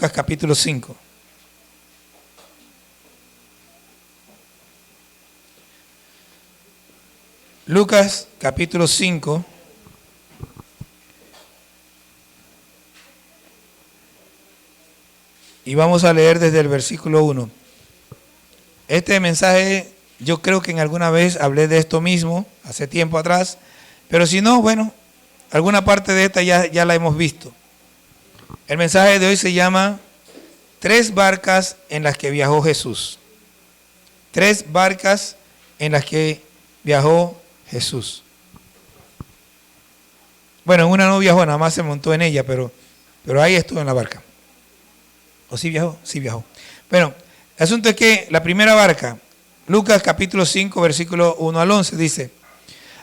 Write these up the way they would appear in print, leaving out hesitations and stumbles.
Lucas capítulo 5. Lucas capítulo 5. Y vamos a leer desde el versículo 1. Este mensaje, yo creo que en alguna vez hablé de esto mismo, hace tiempo atrás, pero si no, bueno, alguna parte de esta ya la hemos visto. El mensaje de hoy se llama 3 barcas en las que viajó Jesús. 3 barcas en las que viajó Jesús. Bueno, en una no viajó, nada más se montó en ella, pero ahí estuvo en la barca. ¿O sí viajó? Sí viajó. Bueno, el asunto es que la primera barca, Lucas capítulo 5, versículo 1 al 11, dice: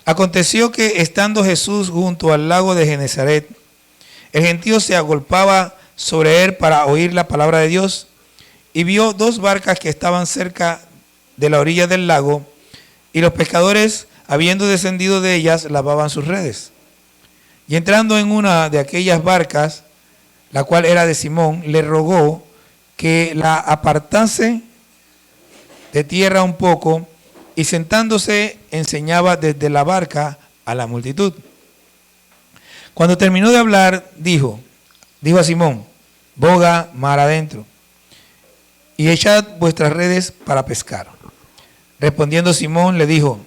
Aconteció que estando Jesús junto al lago de Genesaret, el gentío se agolpaba sobre él para oír la palabra de Dios, y vio 2 barcas que estaban cerca de la orilla del lago, y los pescadores, habiendo descendido de ellas, lavaban sus redes. Y entrando en una de aquellas barcas, la cual era de Simón, le rogó que la apartase de tierra un poco, y sentándose enseñaba desde la barca a la multitud. Cuando terminó de hablar, dijo a Simón: boga mar adentro, y echad vuestras redes para pescar. Respondiendo Simón le dijo: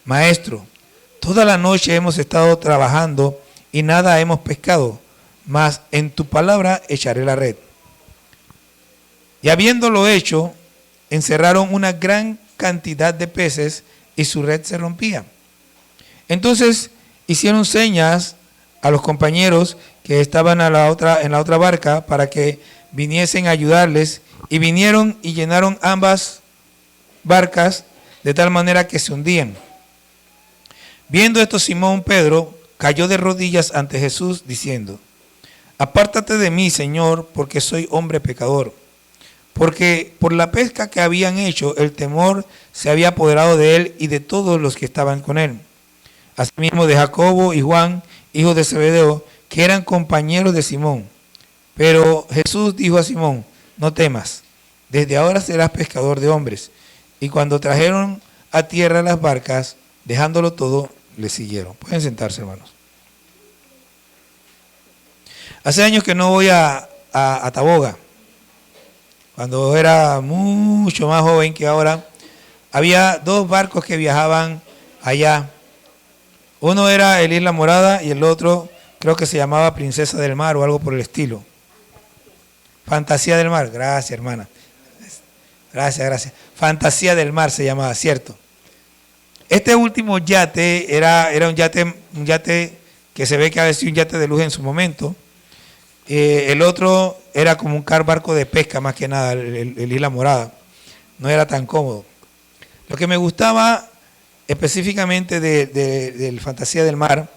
Maestro, toda la noche hemos estado trabajando y nada hemos pescado, mas en tu palabra echaré la red. Y habiéndolo hecho, encerraron una gran cantidad de peces y su red se rompía. Entonces hicieron señas a los compañeros que estaban en la otra barca para que viniesen a ayudarles, y vinieron y llenaron ambas barcas de tal manera que se hundían. Viendo esto, Simón Pedro cayó de rodillas ante Jesús diciendo: Apártate de mí, Señor, porque soy hombre pecador. Porque por la pesca que habían hecho, el temor se había apoderado de él y de todos los que estaban con él. Asimismo de Jacobo y Juan, hijos de Zebedeo, que eran compañeros de Simón. Pero Jesús dijo a Simón: No temas, desde ahora serás pescador de hombres. Y cuando trajeron a tierra las barcas, dejándolo todo, le siguieron. Pueden sentarse, hermanos. Hace años que no voy a Taboga. Cuando era mucho más joven que ahora, había 2 barcos que viajaban allá. Uno era el Isla Morada y el otro creo que se llamaba Princesa del Mar o algo por el estilo. Fantasía del Mar. Gracias, hermana. Gracias. Fantasía del Mar se llamaba, ¿cierto? Este último yate era un yate que se ve que había sido un yate de luz en su momento. El otro era como un barco de pesca más que nada, el Isla Morada. No era tan cómodo. Lo que me gustaba específicamente del Fantasía del Mar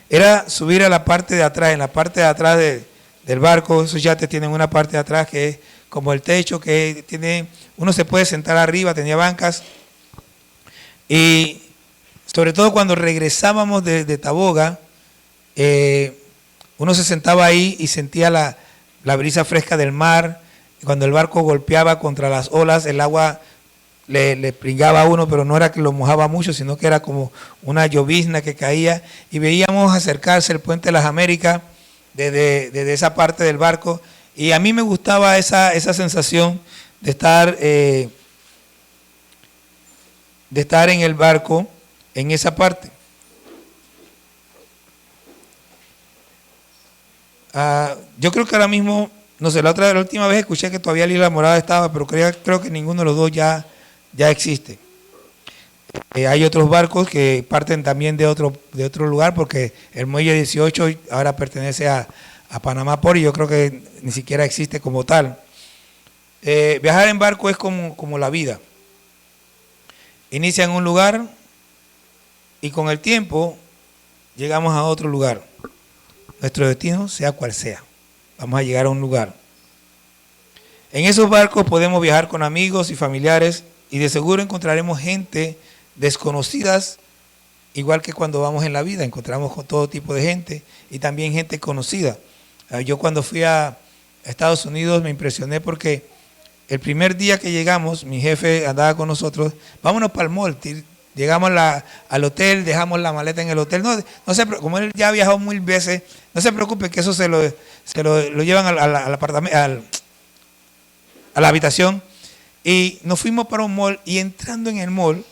era subir a la parte de atrás. En la parte de atrás del barco, esos yates tienen una parte de atrás que es como el techo, que tiene, uno se puede sentar arriba, tenía bancas. Y sobre todo cuando regresábamos de Taboga, uno se sentaba ahí y sentía la brisa fresca del mar. Cuando el barco golpeaba contra las olas, el agua le pringaba a uno, pero no era que lo mojaba mucho, sino que era como una llovizna que caía. Y veíamos acercarse el Puente de las Américas desde esa parte del barco. Y a mí me gustaba esa sensación de estar en el barco en esa parte. Yo creo que ahora mismo, no sé, la última vez escuché que todavía la Isla Morada estaba, pero creo que ninguno de los dos ya existe. Hay otros barcos que parten también de otro lugar, porque el Muelle 18 ahora pertenece a Panamá Port, y yo creo que ni siquiera existe como tal. Viajar en barco es como la vida. Inicia en un lugar y con el tiempo llegamos a otro lugar. Nuestro destino, sea cual sea, vamos a llegar a un lugar. En esos barcos podemos viajar con amigos y familiares, y de seguro encontraremos gente desconocidas, igual que cuando vamos en la vida, encontramos con todo tipo de gente y también gente conocida. Yo cuando fui a a Estados Unidos, me impresioné porque el primer día que llegamos, mi jefe andaba con nosotros, vámonos para el mall. Llegamos al hotel, dejamos la maleta en el hotel. No sé, como él ya ha viajado mil veces, no se preocupe que eso se lo llevan al apartamento, a la habitación. Y nos fuimos para un mall y entrando en el mall,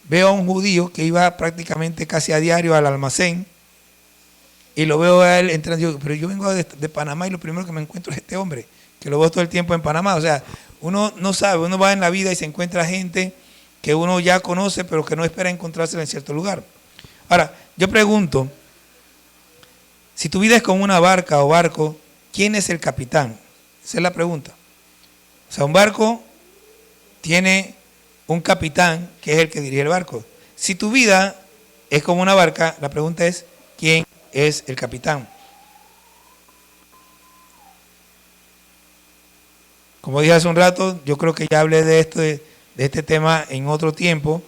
veo a un judío que iba prácticamente casi a diario al almacén y lo veo a él entrando. Pero yo vengo de Panamá y lo primero que me encuentro es este hombre, que lo veo todo el tiempo en Panamá. O sea, uno no sabe, uno va en la vida y se encuentra gente que uno ya conoce, pero que no espera encontrársela en cierto lugar. Ahora, yo pregunto, si tu vida es como una barca o barco, ¿quién es el capitán? Esa es la pregunta. O sea, un barco tiene un capitán que es el que dirige el barco. Si tu vida es como una barca, la pregunta es, ¿quién es el capitán? Como dije hace un rato, yo creo que ya hablé de este tema en otro tiempo.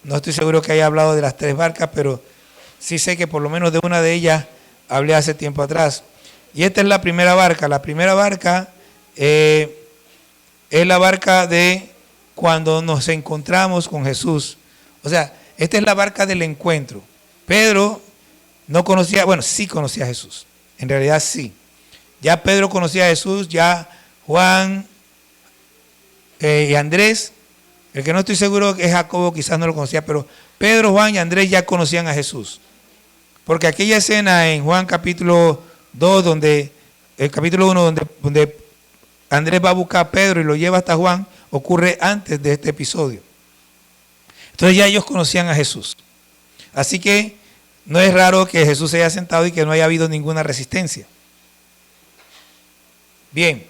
No estoy seguro que haya hablado de las 3 barcas, pero sí sé que por lo menos de una de ellas hablé hace tiempo atrás. Y esta es la primera barca. La primera barca es la barca de cuando nos encontramos con Jesús. O sea, esta es la barca del encuentro. Pedro no conocía, bueno, sí conocía a Jesús. En realidad sí. Ya Pedro conocía a Jesús, ya Juan y Andrés. El que no estoy seguro es Jacobo, quizás no lo conocía, pero Pedro, Juan y Andrés ya conocían a Jesús. Porque aquella escena en Juan capítulo 2, el capítulo 1, donde Andrés va a buscar a Pedro y lo lleva hasta Juan, ocurre antes de este episodio. Entonces ya ellos conocían a Jesús. Así que no es raro que Jesús se haya sentado y que no haya habido ninguna resistencia. Bien.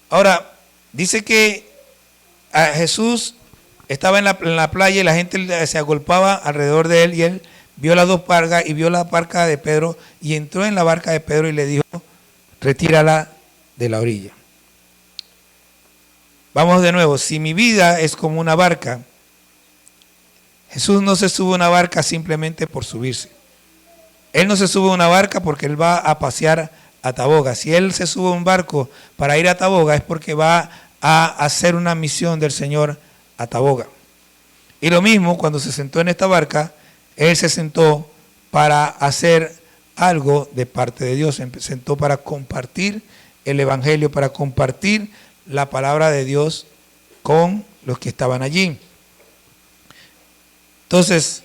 Ahora, dice que a Jesús estaba en la playa y la gente se agolpaba alrededor de él y él vio las 2 barcas y vio la barca de Pedro y entró en la barca de Pedro y le dijo, retírala de la orilla. Vamos de nuevo, si mi vida es como una barca, Jesús no se sube a una barca simplemente por subirse. Él no se sube a una barca porque él va a pasear a Taboga. Si él se sube a un barco para ir a Taboga es porque va a hacer una misión del Señor a Taboga. Y lo mismo cuando se sentó en esta barca, él se sentó para hacer algo de parte de Dios. Se sentó para compartir el Evangelio, para compartir la palabra de Dios con los que estaban allí. Entonces,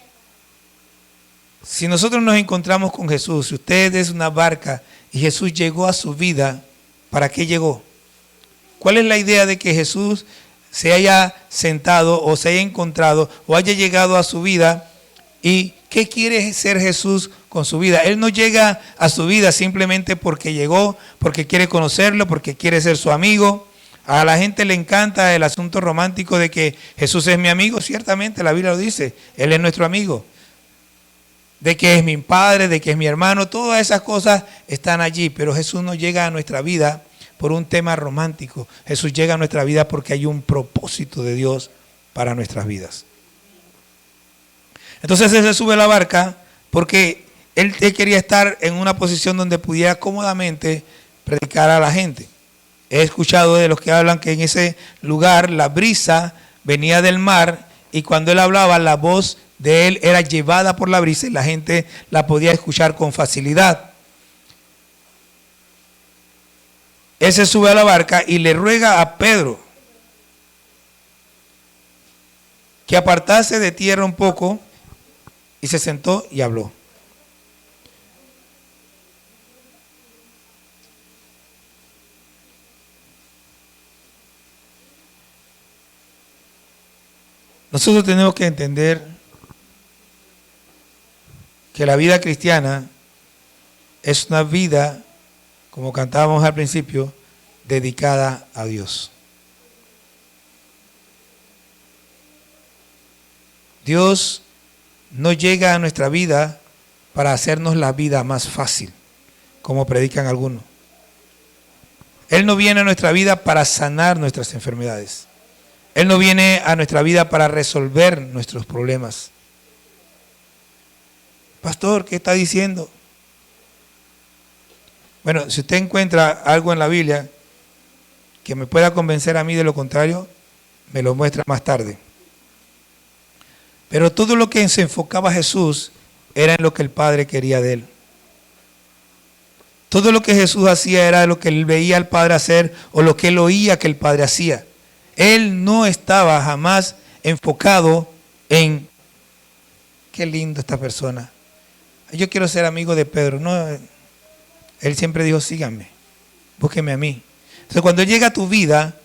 si nosotros nos encontramos con Jesús, si usted es una barca y Jesús llegó a su vida, ¿para qué llegó? ¿Cuál es la idea de que Jesús se haya sentado o se haya encontrado o haya llegado a su vida? ¿Y qué quiere ser Jesús con su vida? Él no llega a su vida simplemente porque llegó, porque quiere conocerlo, porque quiere ser su amigo. A la gente le encanta el asunto romántico de que Jesús es mi amigo. Ciertamente la Biblia lo dice, Él es nuestro amigo. De que es mi padre, de que es mi hermano, todas esas cosas están allí. Pero Jesús no llega a nuestra vida por un tema romántico. Jesús llega a nuestra vida porque hay un propósito de Dios para nuestras vidas. Entonces Él se sube a la barca porque él quería estar en una posición donde pudiera cómodamente predicar a la gente. He escuchado de los que hablan que en ese lugar la brisa venía del mar y cuando él hablaba la voz de él era llevada por la brisa y la gente la podía escuchar con facilidad. Él se sube a la barca y le ruega a Pedro que apartase de tierra un poco y se sentó y habló. Nosotros tenemos que entender que la vida cristiana es una vida, como cantábamos al principio, dedicada a Dios. Dios no llega a nuestra vida para hacernos la vida más fácil, como predican algunos. Él no viene a nuestra vida para sanar nuestras enfermedades. Él no viene a nuestra vida para resolver nuestros problemas. Pastor, ¿qué está diciendo? Bueno, si usted encuentra algo en la Biblia que me pueda convencer a mí de lo contrario, me lo muestra más tarde. Pero todo lo que se enfocaba a Jesús era en lo que el Padre quería de él. Todo lo que Jesús hacía era lo que él veía al Padre hacer o lo que él oía que el Padre hacía. Él no estaba jamás enfocado en qué lindo esta persona. Yo quiero ser amigo de Pedro. No, él siempre dijo, síganme, búsquenme a mí. Entonces cuando él llega a tu vida,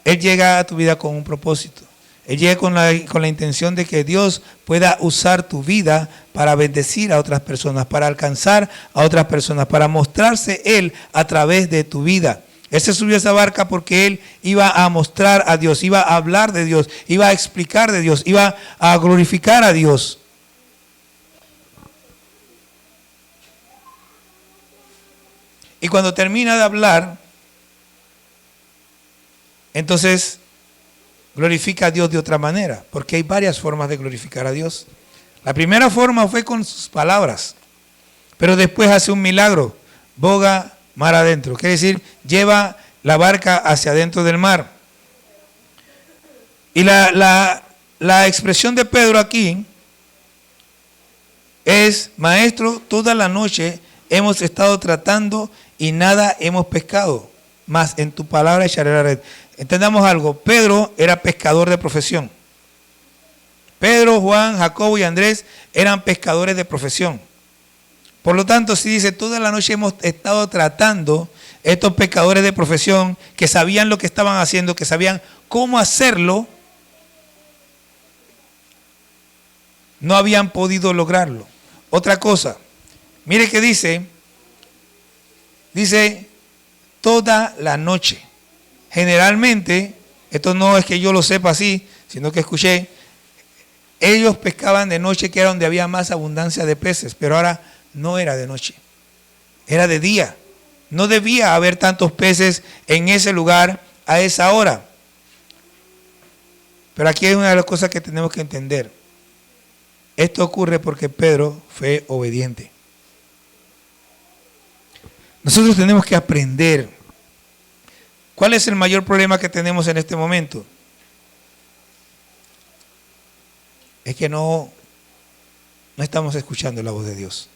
él llega a tu vida con un propósito. Él llega con la intención de que Dios pueda usar tu vida para bendecir a otras personas, para alcanzar a otras personas, para mostrarse Él a través de tu vida. Él se subió a esa barca porque Él iba a mostrar a Dios, iba a hablar de Dios, iba a explicar de Dios, iba a glorificar a Dios. Y cuando termina de hablar, entonces glorifica a Dios de otra manera, porque hay varias formas de glorificar a Dios. La primera forma fue con sus palabras, pero después hace un milagro, boga mar adentro, quiere decir, lleva la barca hacia adentro del mar. Y la expresión de Pedro aquí es, maestro, toda la noche hemos estado tratando y nada hemos pescado, mas en tu palabra echaré la red. Entendamos algo, Pedro era pescador de profesión. Pedro, Juan, Jacobo y Andrés eran pescadores de profesión. Por lo tanto, si dice, toda la noche hemos estado tratando, estos pescadores de profesión que sabían lo que estaban haciendo, que sabían cómo hacerlo, no habían podido lograrlo. Otra cosa, mire que dice toda la noche. Generalmente, esto no es que yo lo sepa así, sino que escuché, ellos pescaban de noche, que era donde había más abundancia de peces, pero ahora no era de noche, era de día. No debía haber tantos peces en ese lugar a esa hora. Pero aquí hay una de las cosas que tenemos que entender. Esto ocurre porque Pedro fue obediente. Nosotros tenemos que aprender. ¿Cuál es el mayor problema que tenemos en este momento? Es que no estamos escuchando la voz de Dios.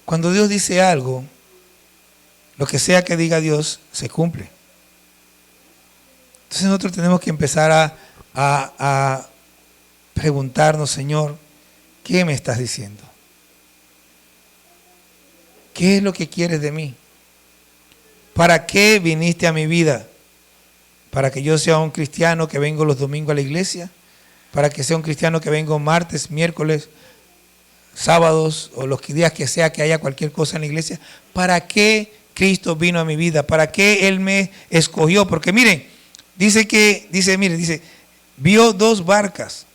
Cuando Dios dice algo, lo que sea que diga Dios, se cumple. Entonces nosotros tenemos que empezar a preguntarnos, Señor, ¿qué me estás diciendo? ¿Qué es lo que quieres de mí? ¿Para qué viniste a mi vida? ¿Para que yo sea un cristiano que vengo los domingos a la iglesia? ¿Para que sea un cristiano que vengo martes, miércoles, sábados o los días que sea que haya cualquier cosa en la iglesia? ¿Para qué Cristo vino a mi vida? ¿Para qué Él me escogió? Porque miren, dice, vio dos barcas.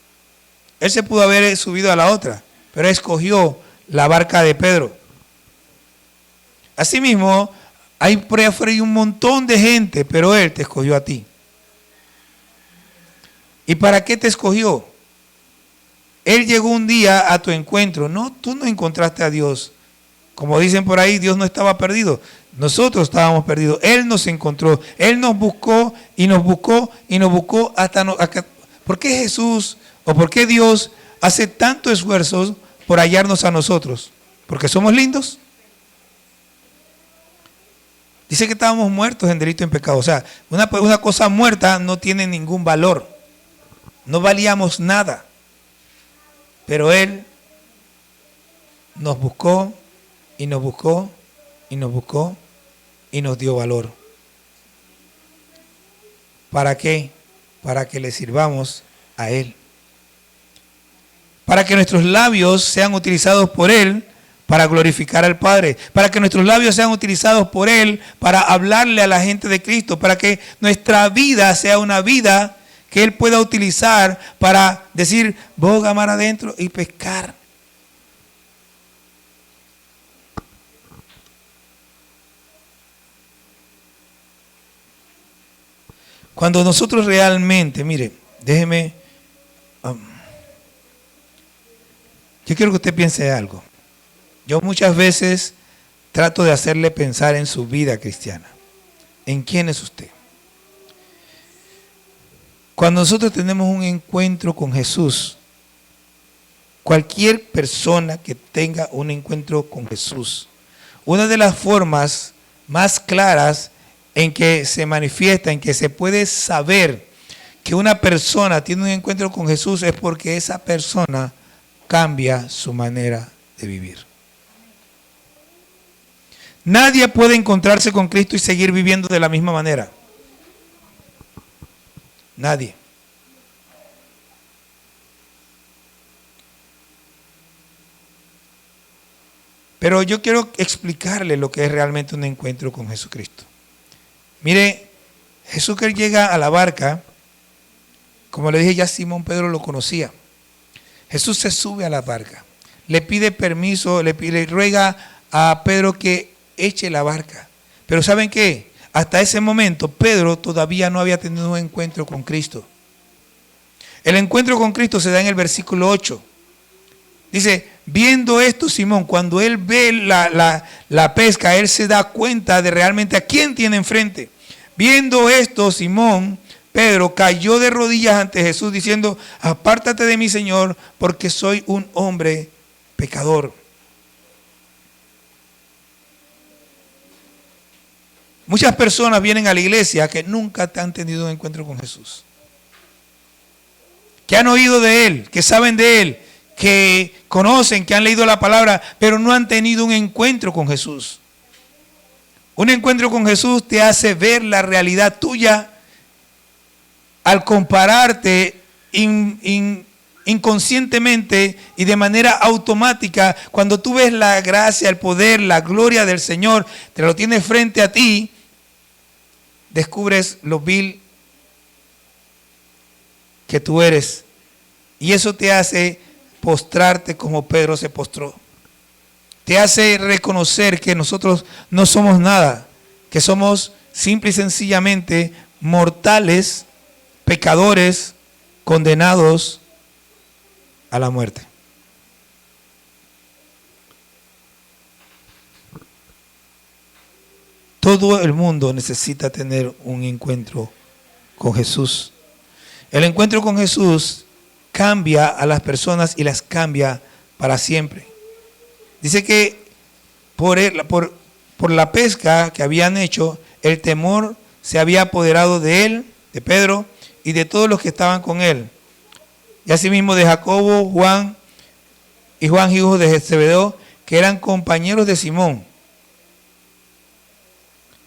Él se pudo haber subido a la otra, pero escogió la barca de Pedro. Asimismo, hay por ahí afuera un montón de gente, pero Él te escogió a ti. ¿Y para qué te escogió? Él llegó un día a tu encuentro. No, tú no encontraste a Dios. Como dicen por ahí, Dios no estaba perdido. Nosotros estábamos perdidos. Él nos encontró. Él nos buscó y nos buscó y nos buscó hasta acá. ¿Por qué Jesús o por qué Dios hace tanto esfuerzo por hallarnos a nosotros? ¿Porque somos lindos? Dice que estábamos muertos en delito y en pecado. O sea, una cosa muerta no tiene ningún valor. No valíamos nada. Pero Él nos buscó y nos buscó y nos buscó y nos dio valor. ¿Para qué? Para que le sirvamos a Él. Para que nuestros labios sean utilizados por Él para glorificar al Padre, para que nuestros labios sean utilizados por Él para hablarle a la gente de Cristo, para que nuestra vida sea una vida que Él pueda utilizar para decir, boga mar adentro y pescar. Cuando nosotros realmente, mire, déjeme, Yo quiero que usted piense algo. Yo muchas veces trato de hacerle pensar en su vida cristiana. ¿En quién es usted? Cuando nosotros tenemos un encuentro con Jesús, cualquier persona que tenga un encuentro con Jesús, una de las formas más claras en que se manifiesta, en que se puede saber que una persona tiene un encuentro con Jesús es porque esa persona cambia su manera de vivir. Nadie puede encontrarse con Cristo y seguir viviendo de la misma manera. Nadie. Pero yo quiero explicarle lo que es realmente un encuentro con Jesucristo. Mire, Jesús que llega a la barca, como le dije ya, Simón Pedro lo conocía. Jesús se sube a la barca, le pide permiso, le ruega a Pedro que eche la barca. Pero ¿saben qué? Hasta ese momento Pedro todavía no había tenido un encuentro con Cristo. El encuentro con Cristo se da en el versículo 8. Dice, viendo esto Simón, cuando él ve la pesca, él se da cuenta de realmente a quién tiene enfrente. Viendo esto, Simón Pedro cayó de rodillas ante Jesús diciendo, apártate de mí, Señor, porque soy un hombre pecador. Muchas personas vienen a la iglesia que nunca han tenido un encuentro con Jesús. Que han oído de Él, que saben de Él, que conocen, que han leído la palabra, pero no han tenido un encuentro con Jesús. Un encuentro con Jesús te hace ver la realidad tuya al compararte inconscientemente y de manera automática. Cuando tú ves la gracia, el poder, la gloria del Señor, te lo tienes frente a ti, descubres lo vil que tú eres. Y eso te hace postrarte como Pedro se postró. Te hace reconocer que nosotros no somos nada, que somos simple y sencillamente mortales, pecadores, condenados a la muerte. Todo el mundo necesita tener un encuentro con Jesús. El encuentro con Jesús cambia a las personas y las cambia para siempre. Dice que por la pesca que habían hecho, el temor se había apoderado de él, de Pedro, y de todos los que estaban con él. Y asimismo de Jacobo, Juan, hijos de Zebedeo, que eran compañeros de Simón.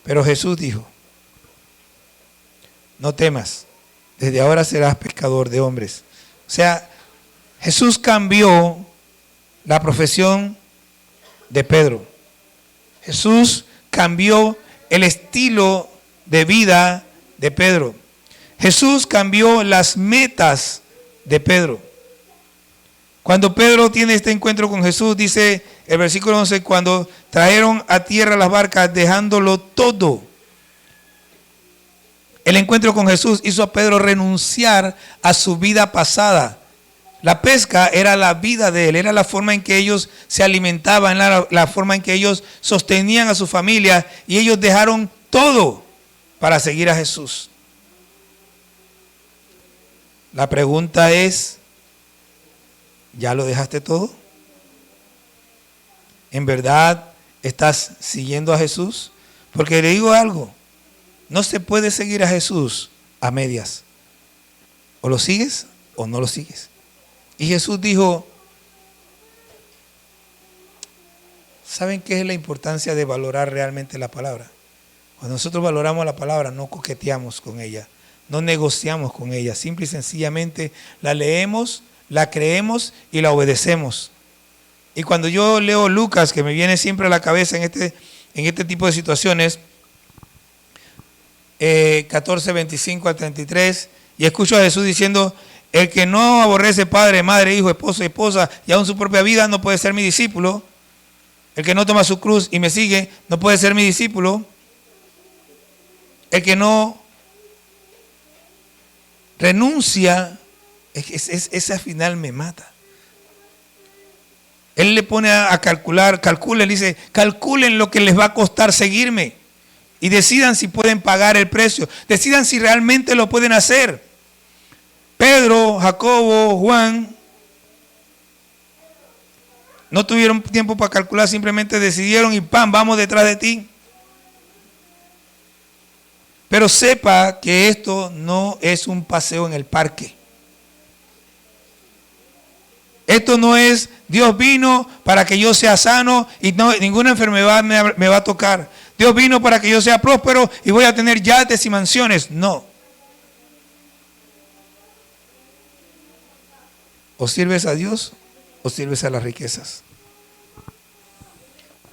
Pero Jesús dijo, no temas, desde ahora serás pescador de hombres. O sea, Jesús cambió la profesión de Pedro. Jesús cambió el estilo de vida de Pedro. Jesús cambió las metas de Pedro. Cuando Pedro tiene este encuentro con Jesús, dice el versículo 11, cuando trajeron a tierra las barcas dejándolo todo. El encuentro con Jesús hizo a Pedro renunciar a su vida pasada. La pesca era la vida de él, era la forma en que ellos se alimentaban, la forma en que ellos sostenían a su familia, y ellos dejaron todo para seguir a Jesús. La pregunta es, ¿ya lo dejaste todo? ¿En verdad estás siguiendo a Jesús? Porque le digo algo, no se puede seguir a Jesús a medias. O lo sigues o no lo sigues. Y Jesús dijo, ¿saben qué es la importancia de valorar realmente la palabra? Cuando nosotros valoramos la palabra, no coqueteamos con ella, no negociamos con ella, simple y sencillamente la leemos, la creemos y la obedecemos. Y cuando yo leo Lucas, que me viene siempre a la cabeza en este tipo de situaciones, 14, 25 al 33, y escucho a Jesús diciendo, el que no aborrece padre, madre, hijo, esposo, esposa y aún su propia vida no puede ser mi discípulo. El que no toma su cruz y me sigue no puede ser mi discípulo. El que no renuncia, ese al final me mata. Él le pone a calcular, calculen, dice, calculen lo que les va a costar seguirme y decidan si pueden pagar el precio, decidan si realmente lo pueden hacer. Pedro, Jacobo, Juan no tuvieron tiempo para calcular, simplemente decidieron y ¡pam! Vamos detrás de ti. Pero sepa que esto no es un paseo en el parque. Esto no es Dios vino para que yo sea sano y no, ninguna enfermedad me va a tocar. Dios vino para que yo sea próspero y voy a tener yates y mansiones. No. O sirves a Dios o sirves a las riquezas.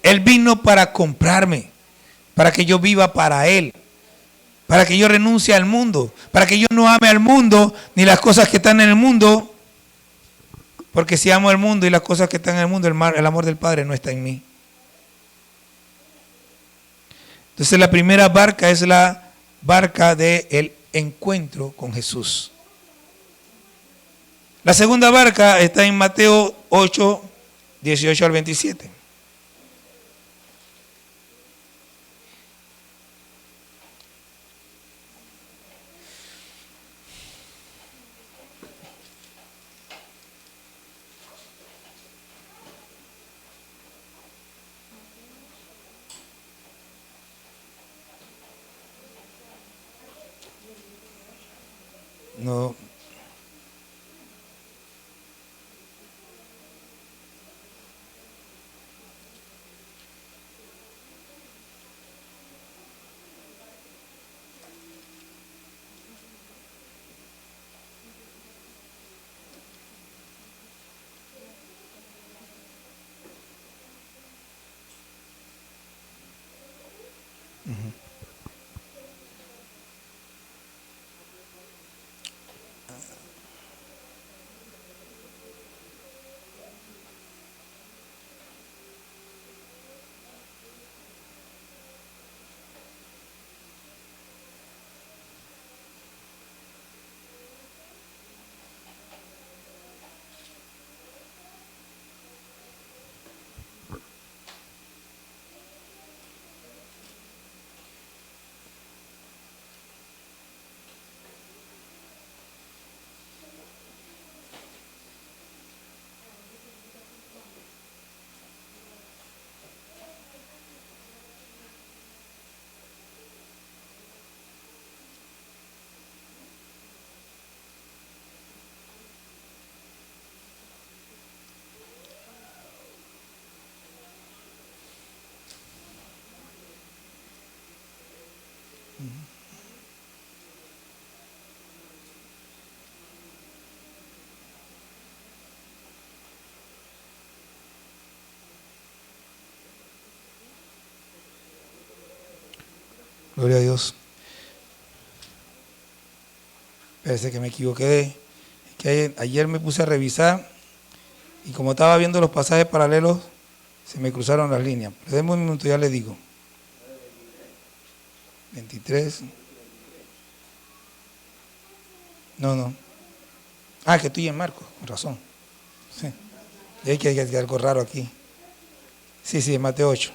Él vino para comprarme, para que yo viva para Él, para que yo renuncie al mundo, para que yo no ame al mundo ni las cosas que están en el mundo. Porque si amo el mundo y las cosas que están en el mundo, el amor del Padre no está en mí. Entonces la primera barca es la barca del encuentro con Jesús. La segunda barca está en Mateo 8, 18 al 27. No. Gloria a Dios. Parece que me equivoqué. Que ayer me puse a revisar y como estaba viendo los pasajes paralelos, se me cruzaron las líneas. Pero denme un minuto, ya le digo. 23. No. Ah, que estoy en Marcos, con razón. Sí. Y hay que hay algo raro aquí. Sí, en Mateo 8.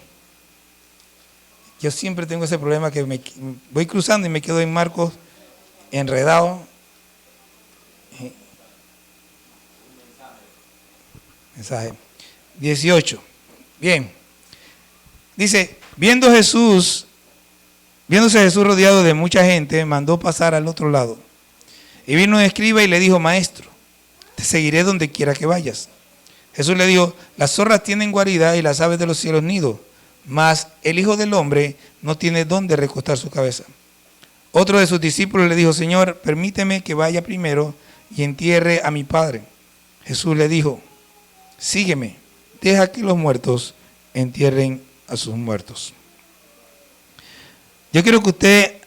Yo siempre tengo ese problema que me voy cruzando y me quedo en Marcos enredado. Mensaje. 18. Bien. Dice, viéndose Jesús rodeado de mucha gente, mandó pasar al otro lado. Y vino un escriba y le dijo, maestro, te seguiré donde quiera que vayas. Jesús le dijo, las zorras tienen guarida y las aves de los cielos nido, mas el Hijo del Hombre no tiene dónde recostar su cabeza. Otro de sus discípulos le dijo, Señor, permíteme que vaya primero y entierre a mi Padre. Jesús le dijo, sígueme, deja que los muertos entierren a sus muertos. Yo quiero que usted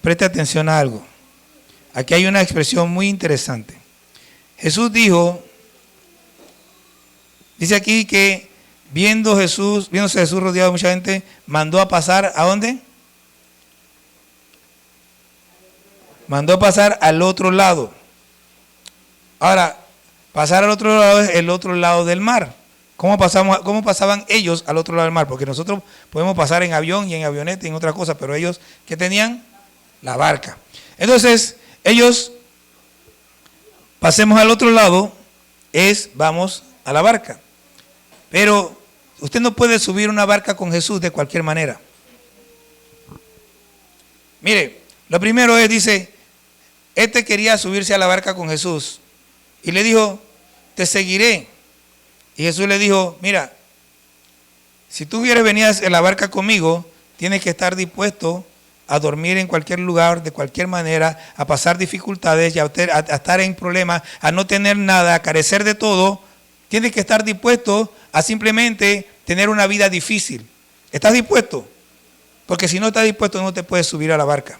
preste atención a algo. Aquí hay una expresión muy interesante. Jesús dijo, dice aquí que viéndose Jesús rodeado de mucha gente, mandó a pasar, ¿a dónde? Mandó a pasar al otro lado. Ahora, pasar al otro lado es el otro lado del mar. cómo pasaban ellos al otro lado del mar? Porque nosotros podemos pasar en avión y en avioneta y en otra cosa, pero ellos, ¿qué tenían? La barca. Entonces, ellos, pasemos al otro lado, vamos a la barca. Pero usted no puede subir una barca con Jesús de cualquier manera. Mire, lo primero dice, quería subirse a la barca con Jesús y le dijo, te seguiré. Y Jesús le dijo, mira, si tú quieres venir en la barca conmigo, tienes que estar dispuesto a dormir en cualquier lugar, de cualquier manera, a pasar dificultades, a estar en problemas, a no tener nada, a carecer de todo. Tienes que estar dispuesto a simplemente tener una vida difícil. ¿Estás dispuesto? Porque si no estás dispuesto no te puedes subir a la barca.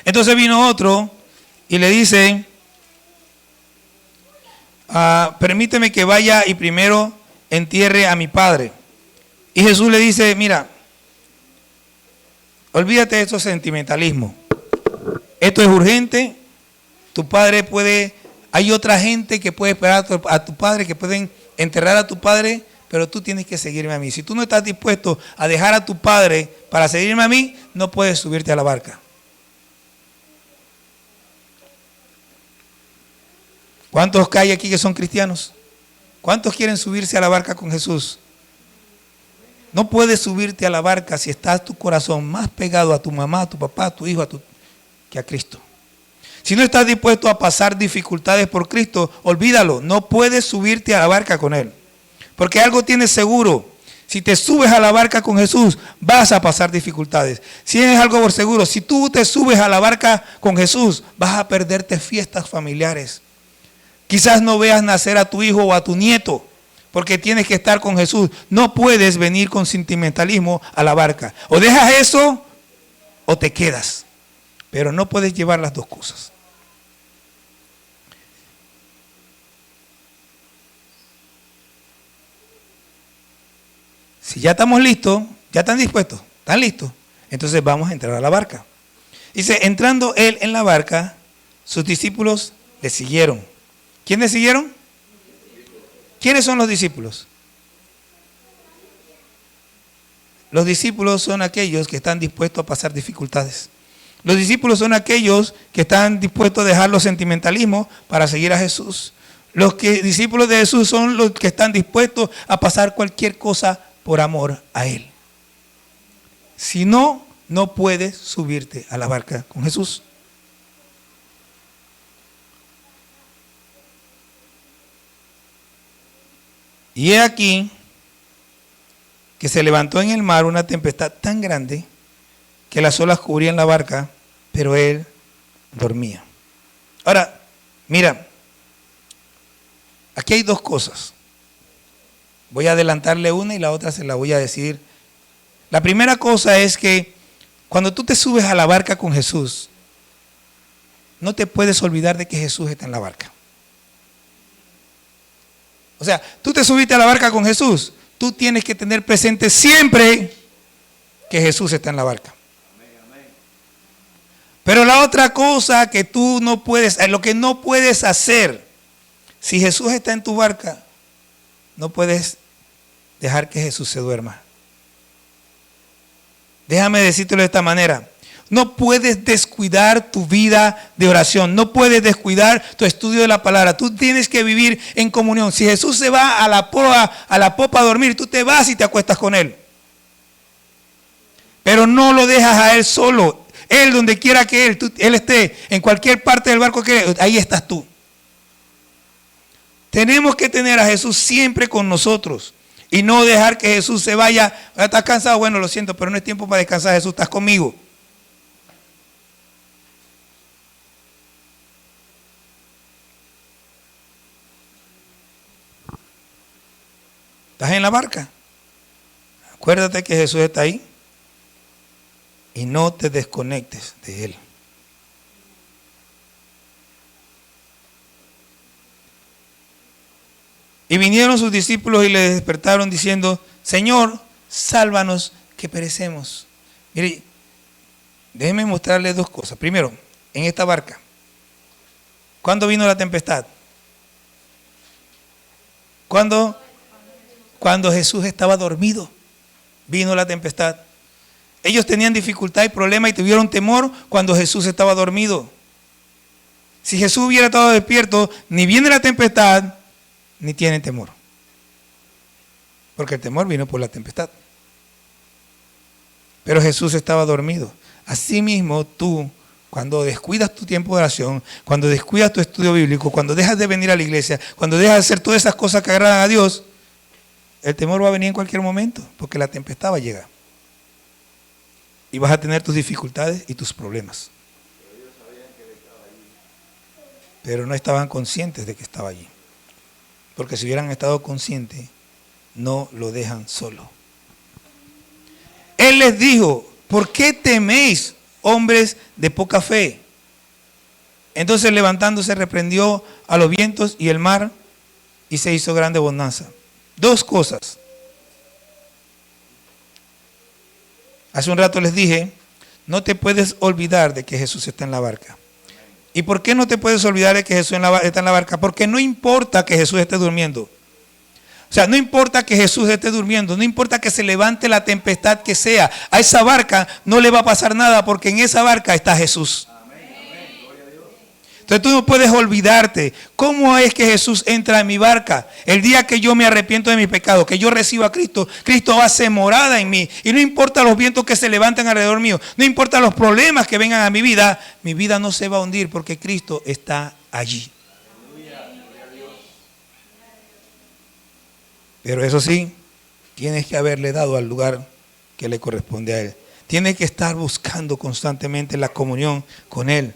Entonces vino otro y le dice, permíteme que vaya y primero entierre a mi padre. Y Jesús le dice, mira, olvídate de estos sentimentalismos. Esto es urgente. Tu padre hay otra gente que puede esperar a tu padre, que pueden enterrar a tu padre, pero tú tienes que seguirme a mí. Si tú no estás dispuesto a dejar a tu padre para seguirme a mí, no puedes subirte a la barca. ¿Cuántos hay aquí que son cristianos? ¿Cuántos quieren subirse a la barca con Jesús? No puedes subirte a la barca si estás tu corazón más pegado a tu mamá, a tu papá, a tu hijo, que a Cristo. Si no estás dispuesto a pasar dificultades por Cristo, olvídalo, no puedes subirte a la barca con Él. Porque algo tienes seguro, si te subes a la barca con Jesús, vas a pasar dificultades. Si es algo por seguro, si tú te subes a la barca con Jesús, vas a perderte fiestas familiares. Quizás no veas nacer a tu hijo o a tu nieto, porque tienes que estar con Jesús. No puedes venir con sentimentalismo a la barca. O dejas eso o te quedas. Pero no puedes llevar las dos cosas. Si ya estamos listos, ya están dispuestos, están listos, entonces vamos a entrar a la barca. Dice, entrando él en la barca, sus discípulos le siguieron. ¿Quiénes siguieron? ¿Quiénes son los discípulos? Los discípulos son aquellos que están dispuestos a pasar dificultades. Los discípulos son aquellos que están dispuestos a dejar los sentimentalismos para seguir a Jesús. Discípulos de Jesús son los que están dispuestos a pasar cualquier cosa por amor a Él. Si no, no puedes subirte a la barca con Jesús. Y he aquí que se levantó en el mar una tempestad tan grande que las olas cubrían la barca, pero él dormía. Ahora, mira, aquí hay dos cosas. Voy a adelantarle una y la otra se la voy a decir. La primera cosa es que cuando tú te subes a la barca con Jesús, no te puedes olvidar de que Jesús está en la barca. O sea, tú te subiste a la barca con Jesús, tú tienes que tener presente siempre que Jesús está en la barca. Pero la otra cosa que tú no puedes, lo que no puedes hacer, si Jesús está en tu barca, no puedes dejar que Jesús se duerma. Déjame decírtelo de esta manera. No puedes descuidar tu vida de oración. No puedes descuidar tu estudio de la palabra. Tú tienes que vivir en comunión. Si Jesús se va a la popa a dormir, tú te vas y te acuestas con Él. Pero no lo dejas a Él solo. Él, donde quiera que Él esté, en cualquier parte del barco que ahí estás tú. Tenemos que tener a Jesús siempre con nosotros. Y no dejar que Jesús se vaya. ¿Estás cansado? Bueno, lo siento, pero no es tiempo para descansar. Jesús, estás conmigo. ¿Estás en la barca? Acuérdate que Jesús está ahí y no te desconectes de Él. Y vinieron sus discípulos y le despertaron diciendo, Señor, sálvanos que perecemos. Mire, déjenme mostrarles dos cosas. Primero, en esta barca, ¿cuándo vino la tempestad? Cuando Jesús estaba dormido, vino la tempestad. Ellos tenían dificultad y problema y tuvieron temor cuando Jesús estaba dormido. Si Jesús hubiera estado despierto, ni viene la tempestad, ni tienen temor. Porque el temor vino por la tempestad. Pero Jesús estaba dormido. Asimismo, tú, cuando descuidas tu tiempo de oración, cuando descuidas tu estudio bíblico, cuando dejas de venir a la iglesia, cuando dejas de hacer todas esas cosas que agradan a Dios, el temor va a venir en cualquier momento, porque la tempestad va a llegar. Y vas a tener tus dificultades y tus problemas. Pero no estaban conscientes de que estaba allí. Porque si hubieran estado conscientes, no lo dejan solo. Él les dijo, ¿por qué teméis, hombres de poca fe? Entonces levantándose reprendió a los vientos y el mar y se hizo grande bonanza. Dos cosas. Hace un rato les dije, no te puedes olvidar de que Jesús está en la barca. ¿Y por qué no te puedes olvidar de que Jesús está en la barca? Porque no importa que Jesús esté durmiendo. O sea, no importa que Jesús esté durmiendo, no importa que se levante la tempestad que sea, a esa barca no le va a pasar nada porque en esa barca está Jesús. Entonces tú no puedes olvidarte. ¿Cómo es que Jesús entra en mi barca? El día que yo me arrepiento de mi pecado, que yo recibo a Cristo, Cristo hace morada en mí. Y no importa los vientos que se levanten alrededor mío, no importa los problemas que vengan a mi vida no se va a hundir porque Cristo está allí. Pero eso sí, tienes que haberle dado al lugar que le corresponde a Él. Tienes que estar buscando constantemente la comunión con Él.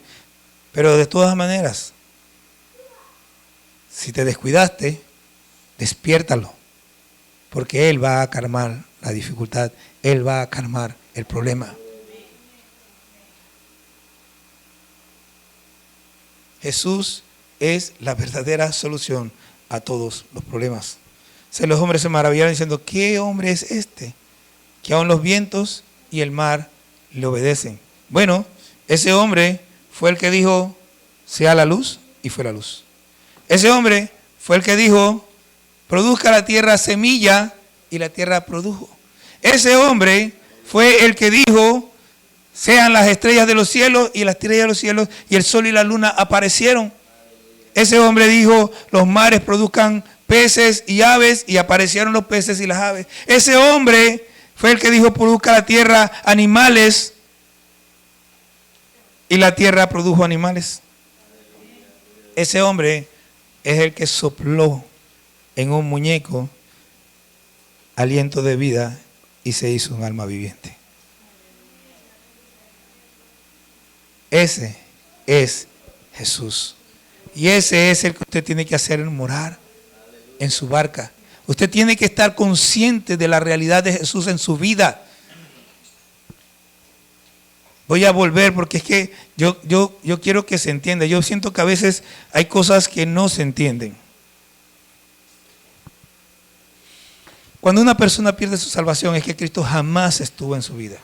Pero de todas maneras, si te descuidaste, despiértalo. Porque Él va a calmar la dificultad. Él va a calmar el problema. Jesús es la verdadera solución a todos los problemas. Los hombres se maravillaron diciendo, ¿qué hombre es este? Que aun los vientos y el mar le obedecen. Bueno, ese hombre fue el que dijo, sea la luz, y fue la luz. Ese hombre fue el que dijo, produzca la tierra semilla, y la tierra produjo. Ese hombre fue el que dijo, sean las estrellas de los cielos, y las estrellas de los cielos, y el sol y la luna aparecieron. Ese hombre dijo, los mares produzcan peces y aves, y aparecieron los peces y las aves. Ese hombre fue el que dijo, produzca la tierra animales, y la tierra produjo animales. Ese hombre es el que sopló en un muñeco aliento de vida y se hizo un alma viviente. Ese es Jesús. Y ese es el que usted tiene que hacer morar en su barca. Usted tiene que estar consciente de la realidad de Jesús en su vida. Voy a volver porque es que yo quiero que se entienda. Yo siento que a veces hay cosas que no se entienden. Cuando una persona pierde su salvación es que Cristo jamás estuvo en su vida.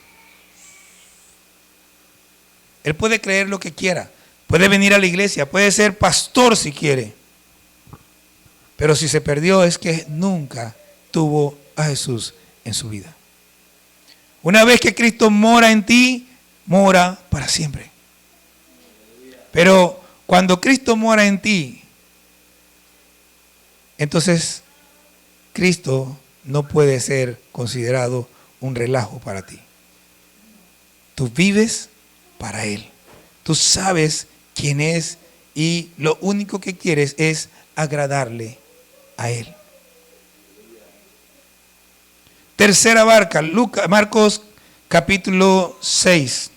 Él puede creer lo que quiera, puede venir a la iglesia, puede ser pastor si quiere. Pero si se perdió es que nunca tuvo a Jesús en su vida. Una vez que Cristo mora en ti, mora para siempre. Pero cuando Cristo mora en ti, entonces Cristo no puede ser considerado un relajo para ti. Tú vives para Él. Tú sabes quién es y lo único que quieres es agradarle a Él. Tercera barca, Marcos capítulo 6.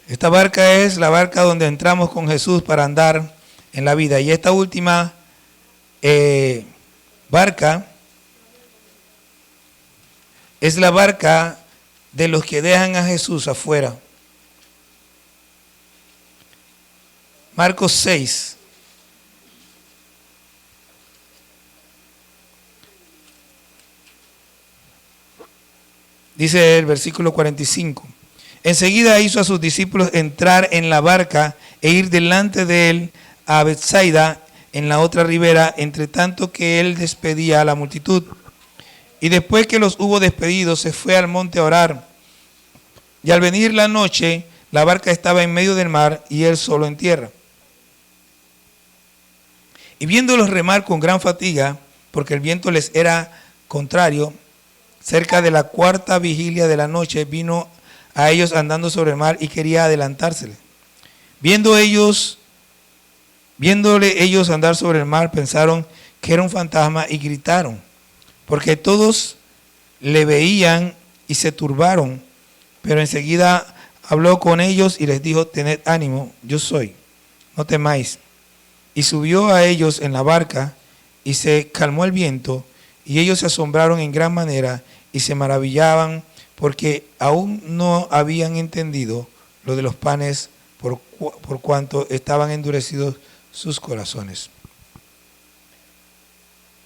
Esta barca es la barca donde entramos con Jesús para andar en la vida. Y esta última barca es la barca de los que dejan a Jesús afuera. Marcos 6. Dice el versículo 45. Enseguida hizo a sus discípulos entrar en la barca e ir delante de él a Bethsaida en la otra ribera, entre tanto que él despedía a la multitud. Y después que los hubo despedido, se fue al monte a orar. Y al venir la noche, la barca estaba en medio del mar y él solo en tierra. Y viéndolos remar con gran fatiga, porque el viento les era contrario, cerca de la cuarta vigilia de la noche vino a ellos andando sobre el mar y quería adelantársele. Viéndole ellos andar sobre el mar, pensaron que era un fantasma y gritaron, porque todos le veían y se turbaron. Pero enseguida habló con ellos y les dijo: tened ánimo, yo soy, no temáis. Y subió a ellos en la barca y se calmó el viento, y ellos se asombraron en gran manera y se maravillaban porque aún no habían entendido lo de los panes por cuanto estaban endurecidos sus corazones.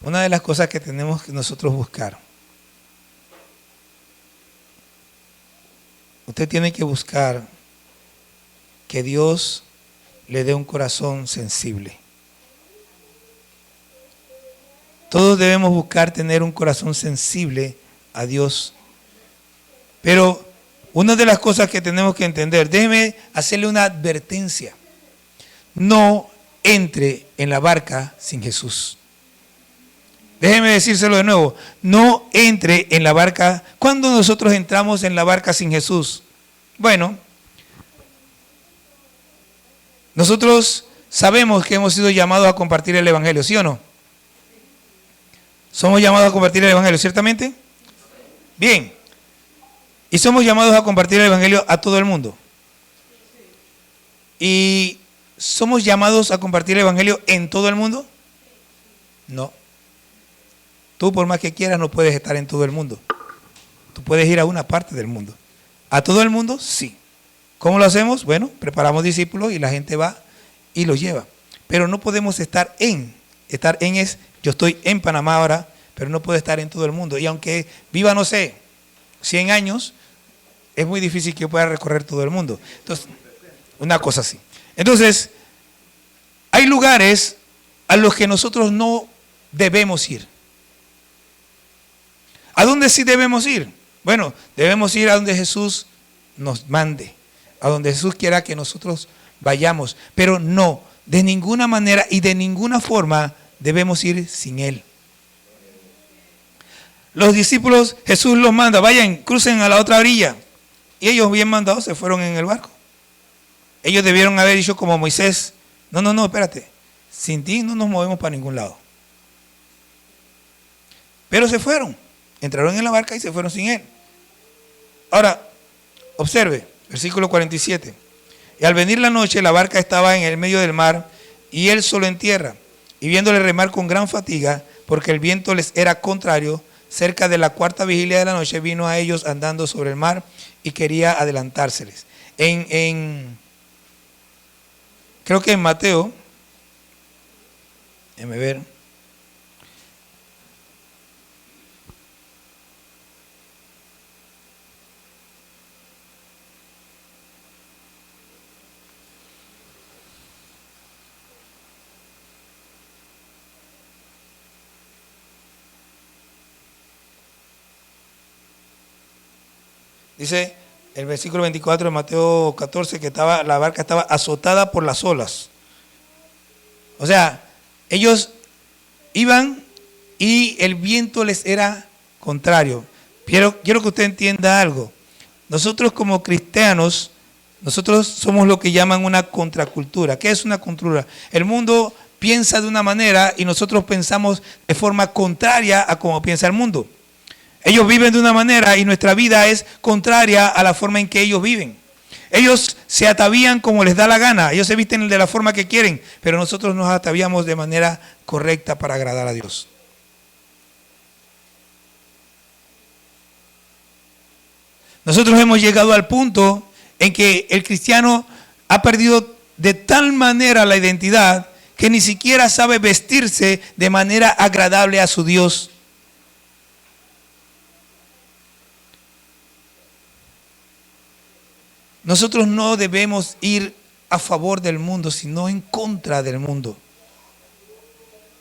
Una de las cosas que tenemos que nosotros buscar, usted tiene que buscar que Dios le dé un corazón sensible. Todos debemos buscar tener un corazón sensible a Dios. Pero una de las cosas que tenemos que entender, déjeme hacerle una advertencia. No entre en la barca sin Jesús. Déjeme decírselo de nuevo. No entre en la barca. ¿Cuándo nosotros entramos en la barca sin Jesús? Bueno, nosotros sabemos que hemos sido llamados a compartir el Evangelio, ¿sí o no? ¿Somos llamados a compartir el Evangelio, ciertamente? Bien. ¿Y somos llamados a compartir el Evangelio a todo el mundo? ¿Y somos llamados a compartir el Evangelio en todo el mundo? No. Tú, por más que quieras, no puedes estar en todo el mundo. Tú puedes ir a una parte del mundo. ¿A todo el mundo? Sí. ¿Cómo lo hacemos? Bueno, preparamos discípulos y la gente va y los lleva. Pero no podemos estar en. Estar en es, yo estoy en Panamá ahora, pero no puedo estar en todo el mundo. Y aunque viva, no sé, 100 años, es muy difícil que yo pueda recorrer todo el mundo. Entonces, una cosa así. Entonces, hay lugares a los que nosotros no debemos ir. ¿A dónde sí debemos ir? Bueno, debemos ir a donde Jesús nos mande, a donde Jesús quiera que nosotros vayamos, pero no, de ninguna manera y de ninguna forma debemos ir sin Él. Los discípulos, Jesús los manda, vayan, crucen a la otra orilla. Y ellos, bien mandados, se fueron en el barco. Ellos debieron haber dicho como Moisés: no, espérate, sin ti no nos movemos para ningún lado. Pero se fueron, entraron en la barca y se fueron sin Él. Ahora, observe, versículo 47. Y al venir la noche, la barca estaba en el medio del mar y él solo en tierra. Y viéndole remar con gran fatiga, porque el viento les era contrario, cerca de la cuarta vigilia de la noche vino a ellos andando sobre el mar y quería adelantárseles. Creo que en Mateo, déjame ver. Dice el versículo 24 de Mateo 14 que la barca estaba azotada por las olas. O sea, ellos iban y el viento les era contrario. Quiero que usted entienda algo. Nosotros como cristianos, nosotros somos lo que llaman una contracultura. ¿Qué es una cultura? El mundo piensa de una manera y nosotros pensamos de forma contraria a cómo piensa el mundo. Ellos viven de una manera y nuestra vida es contraria a la forma en que ellos viven. Ellos se atavían como les da la gana, ellos se visten de la forma que quieren, pero nosotros nos ataviamos de manera correcta para agradar a Dios. Nosotros hemos llegado al punto en que el cristiano ha perdido de tal manera la identidad que ni siquiera sabe vestirse de manera agradable a su Dios. Nosotros no debemos ir a favor del mundo, sino en contra del mundo.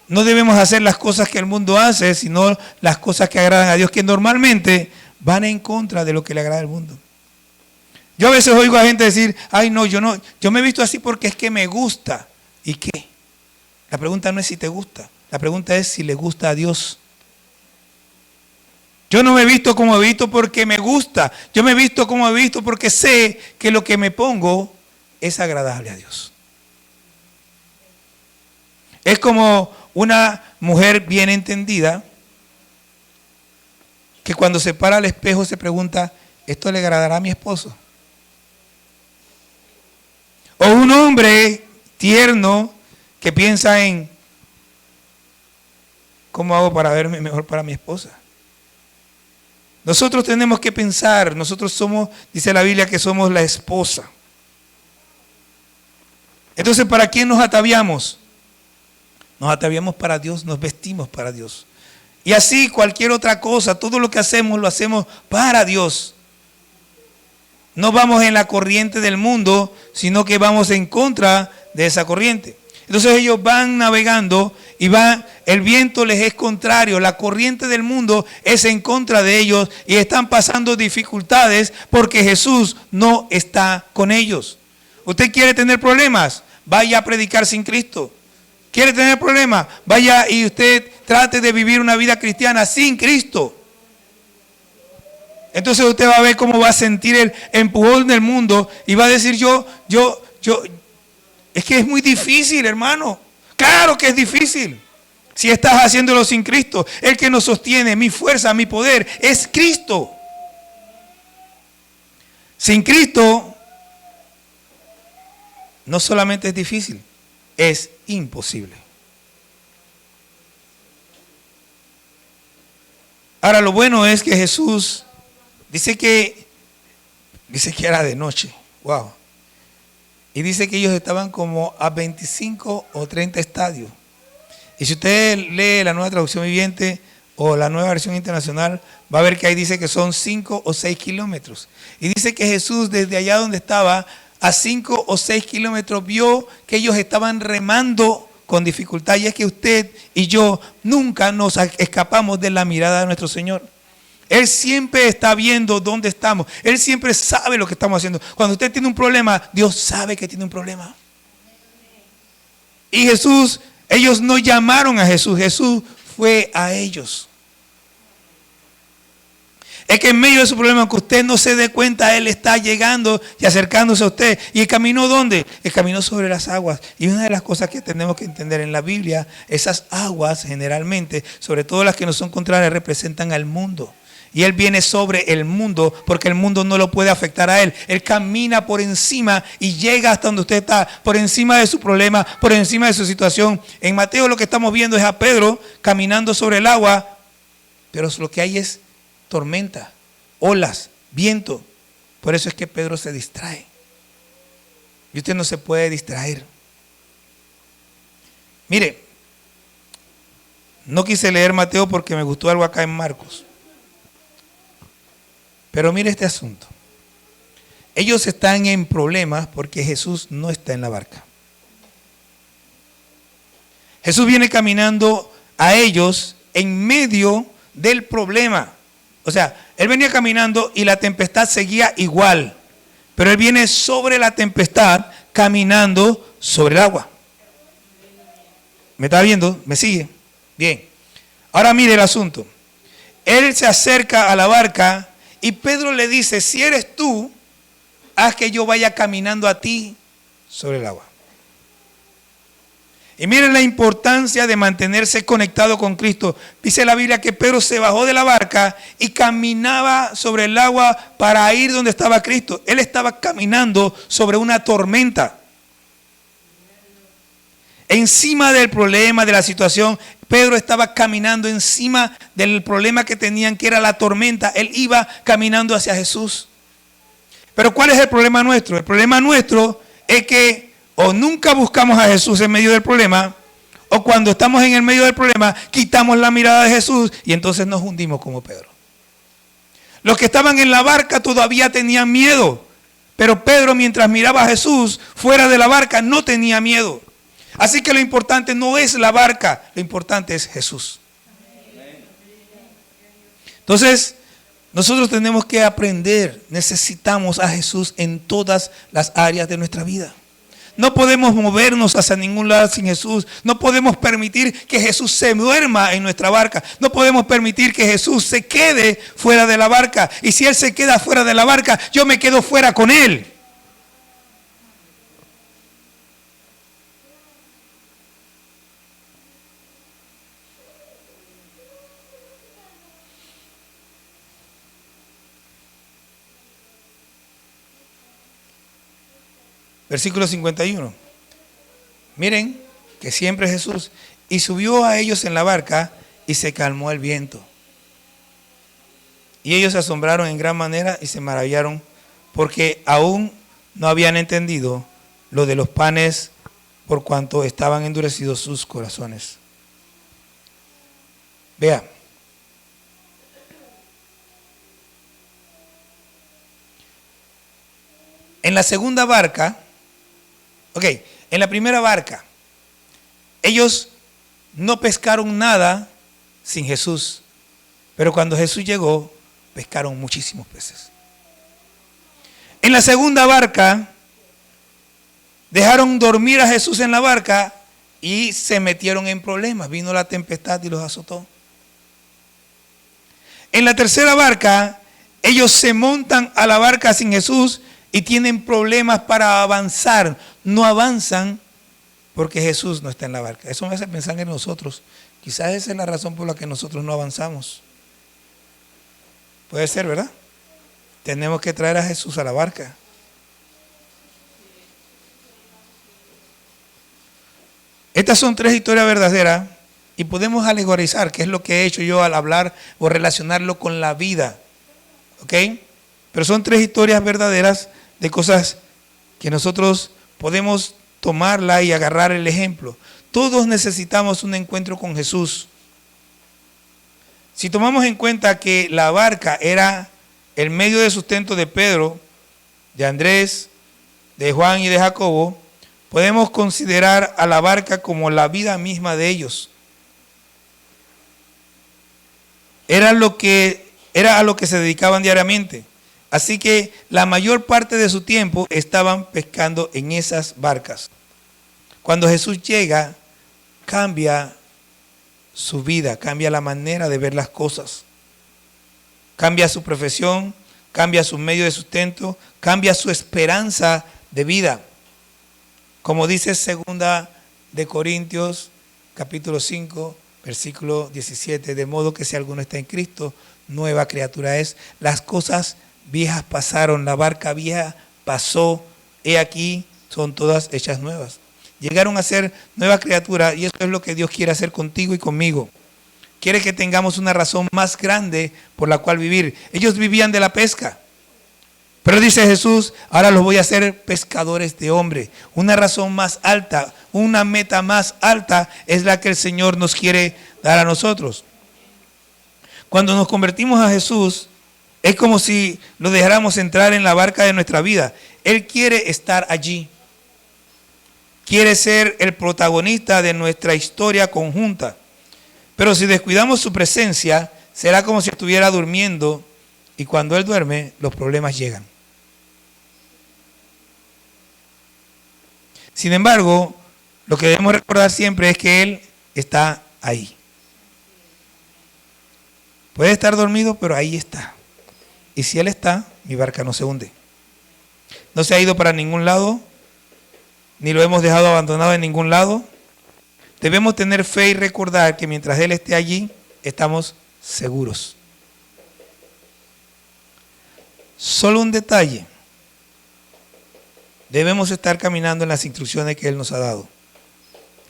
No debemos hacer las cosas que el mundo hace, sino las cosas que agradan a Dios, que normalmente van en contra de lo que le agrada al mundo. Yo a veces oigo a gente decir, ay no, yo me he visto así porque es que me gusta. ¿Y qué? La pregunta no es si te gusta, la pregunta es si le gusta a Dios. Yo no me he visto como he visto porque me gusta, yo me he visto como he visto porque sé que lo que me pongo es agradable a Dios. Es como una mujer bien entendida que cuando se para al espejo se pregunta, ¿esto le agradará a mi esposo? O un hombre tierno que piensa en ¿cómo hago para verme mejor para mi esposa? Nosotros tenemos que pensar, nosotros somos, dice la Biblia, que somos la esposa. Entonces, ¿para quién nos ataviamos? Nos ataviamos para Dios, nos vestimos para Dios. Y así cualquier otra cosa, todo lo que hacemos, lo hacemos para Dios. No vamos en la corriente del mundo, sino que vamos en contra de esa corriente. Entonces ellos van navegando y el viento les es contrario, la corriente del mundo es en contra de ellos y están pasando dificultades porque Jesús no está con ellos. ¿Usted quiere tener problemas? Vaya a predicar sin Cristo. ¿Quiere tener problemas? Vaya y usted trate de vivir una vida cristiana sin Cristo. Entonces usted va a ver cómo va a sentir el empujón del mundo y va a decir es que es muy difícil, hermano. Claro que es difícil. Si estás haciéndolo sin Cristo, el que nos sostiene, mi fuerza, mi poder, es Cristo. Sin Cristo, no solamente es difícil, es imposible. Ahora lo bueno es que Jesús dice que era de noche. Wow. Y dice que ellos estaban como a 25 o 30 estadios. Y si usted lee la Nueva Traducción Viviente o la Nueva Versión Internacional, va a ver que ahí dice que son 5 o 6 kilómetros. Y dice que Jesús desde allá donde estaba, a 5 o 6 kilómetros, vio que ellos estaban remando con dificultad. Y es que usted y yo nunca nos escapamos de la mirada de nuestro Señor. Él siempre está viendo dónde estamos. Él siempre sabe lo que estamos haciendo. Cuando usted tiene un problema, Dios sabe que tiene un problema. Y ellos no llamaron a Jesús, Jesús fue a ellos. Es que en medio de su problema, que usted no se dé cuenta, Él está llegando y acercándose a usted. ¿Y el caminó dónde? El caminó sobre las aguas. Y una de las cosas que tenemos que entender en la Biblia, esas aguas generalmente, sobre todo las que no son contrarias, representan al mundo. Y Él viene sobre el mundo porque el mundo no lo puede afectar a Él. Él camina por encima y llega hasta donde usted está, por encima de su problema, por encima de su situación. En Mateo lo que estamos viendo es a Pedro caminando sobre el agua, pero lo que hay es tormenta, olas, viento. Por eso es que Pedro se distrae. Y usted no se puede distraer. Mire, no quise leer Mateo porque me gustó algo acá en Marcos. Pero mire este asunto. Ellos están en problemas porque Jesús no está en la barca. Jesús viene caminando a ellos en medio del problema. O sea, Él venía caminando y la tempestad seguía igual. Pero Él viene sobre la tempestad caminando sobre el agua. ¿Me está viendo? ¿Me sigue? Bien. Ahora mire el asunto. Él se acerca a la barca y Pedro le dice, si eres tú, haz que yo vaya caminando a ti sobre el agua. Y miren la importancia de mantenerse conectado con Cristo. Dice la Biblia que Pedro se bajó de la barca y caminaba sobre el agua para ir donde estaba Cristo. Él estaba caminando sobre una tormenta. Encima del problema, de la situación, Pedro estaba caminando encima del problema que tenían, que era la tormenta. Él iba caminando hacia Jesús. Pero ¿cuál es el problema nuestro? El problema nuestro es que o nunca buscamos a Jesús en medio del problema, o cuando estamos en el medio del problema, quitamos la mirada de Jesús y entonces nos hundimos como Pedro. Los que estaban en la barca todavía tenían miedo, Pero Pedro, mientras miraba a Jesús fuera de la barca, no tenía miedo. Así que lo importante no es la barca, lo importante es Jesús. Entonces, nosotros tenemos que aprender, necesitamos a Jesús en todas las áreas de nuestra vida. No podemos movernos hacia ningún lado sin Jesús. No podemos permitir que Jesús se duerma en nuestra barca. No podemos permitir que Jesús se quede fuera de la barca. Y si Él se queda fuera de la barca, yo me quedo fuera con Él. Versículo 51. Miren que siempre Jesús. Y subió a ellos en la barca y se calmó el viento. Y ellos se asombraron en gran manera y se maravillaron porque aún no habían entendido lo de los panes por cuanto estaban endurecidos sus corazones. Vea. En la segunda barca, en la primera barca, ellos no pescaron nada sin Jesús, pero cuando Jesús llegó, pescaron muchísimos peces. En la segunda barca, dejaron dormir a Jesús en la barca y se metieron en problemas. Vino la tempestad y los azotó. En la tercera barca, ellos se montan a la barca sin Jesús y tienen problemas para avanzar. No avanzan porque Jesús no está en la barca. Eso me hace pensar en nosotros. Quizás esa es la razón por la que nosotros no avanzamos. Puede ser, ¿verdad? Tenemos que traer a Jesús a la barca. Estas son tres historias verdaderas y podemos alegorizar, que es lo que he hecho yo al hablar o relacionarlo con la vida. ¿Ok? Pero son tres historias verdaderas de cosas que nosotros podemos tomarla y agarrar el ejemplo. Todos necesitamos un encuentro con Jesús. Si tomamos en cuenta que la barca era el medio de sustento de Pedro, de Andrés, de Juan y de Jacobo, podemos considerar a la barca como la vida misma de ellos. Era a lo que se dedicaban diariamente. Así que la mayor parte de su tiempo estaban pescando en esas barcas. Cuando Jesús llega, cambia su vida, cambia la manera de ver las cosas. Cambia su profesión, cambia su medio de sustento, cambia su esperanza de vida. Como dice 2 de Corintios, capítulo 5, versículo 17, de modo que si alguno está en Cristo, nueva criatura es. Las cosas viejas pasaron, la barca vieja pasó, he aquí, son todas hechas nuevas. Llegaron a ser nuevas criaturas y eso es lo que Dios quiere hacer contigo y conmigo. Quiere que tengamos una razón más grande por la cual vivir. Ellos vivían de la pesca, pero dice Jesús, ahora los voy a hacer pescadores de hombres. Una razón más alta, una meta más alta es la que el Señor nos quiere dar a nosotros. Cuando nos convertimos a Jesús, es como si lo dejáramos entrar en la barca de nuestra vida. Él quiere estar allí. Quiere ser el protagonista de nuestra historia conjunta. Pero si descuidamos su presencia, será como si estuviera durmiendo y cuando Él duerme, los problemas llegan. Sin embargo, lo que debemos recordar siempre es que Él está ahí. Puede estar dormido, pero ahí está. Y si Él está, mi barca no se hunde. No se ha ido para ningún lado, ni lo hemos dejado abandonado en ningún lado. Debemos tener fe y recordar que mientras Él esté allí, estamos seguros. Solo un detalle. Debemos estar caminando en las instrucciones que Él nos ha dado.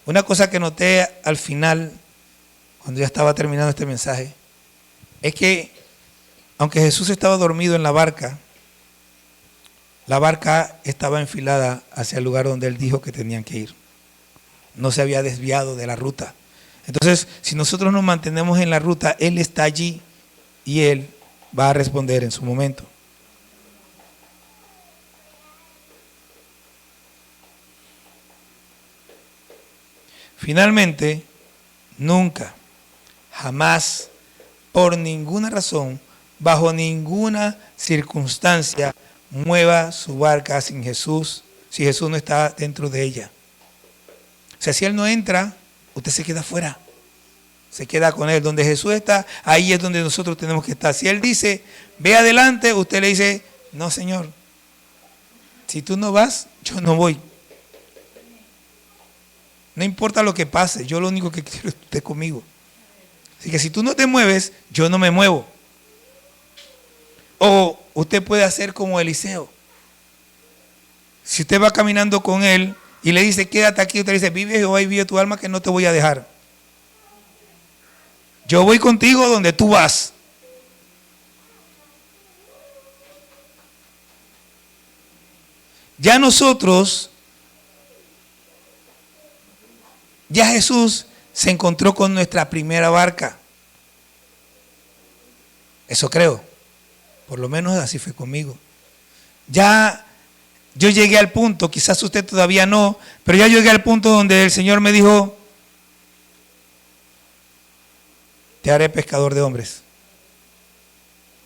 Una cosa que noté al final, cuando ya estaba terminando este mensaje, es que aunque Jesús estaba dormido en la barca estaba enfilada hacia el lugar donde Él dijo que tenían que ir. No se había desviado de la ruta. Entonces, si nosotros nos mantenemos en la ruta, Él está allí y Él va a responder en su momento. Finalmente, nunca, jamás, por ninguna razón, bajo ninguna circunstancia, mueva su barca sin Jesús, si Jesús no está dentro de ella. O sea, si Él no entra, usted se queda afuera. Se queda con Él. Donde Jesús está, ahí es donde nosotros tenemos que estar. Si Él dice, ve adelante, usted le dice, no, Señor. Si tú no vas, yo no voy. No importa lo que pase, yo lo único que quiero es que esté conmigo. Así que si tú no te mueves, yo no me muevo. O usted puede hacer como Eliseo. Si usted va caminando con él y le dice, quédate aquí, usted le dice, vive Jehová y vive tu alma, que no te voy a dejar. Yo voy contigo donde tú vas. Ya nosotros, ya Jesús se encontró con nuestra primera barca. Eso creo. Por lo menos así fue conmigo. Ya yo llegué al punto, quizás usted todavía no, pero ya llegué al punto donde el Señor me dijo, te haré pescador de hombres.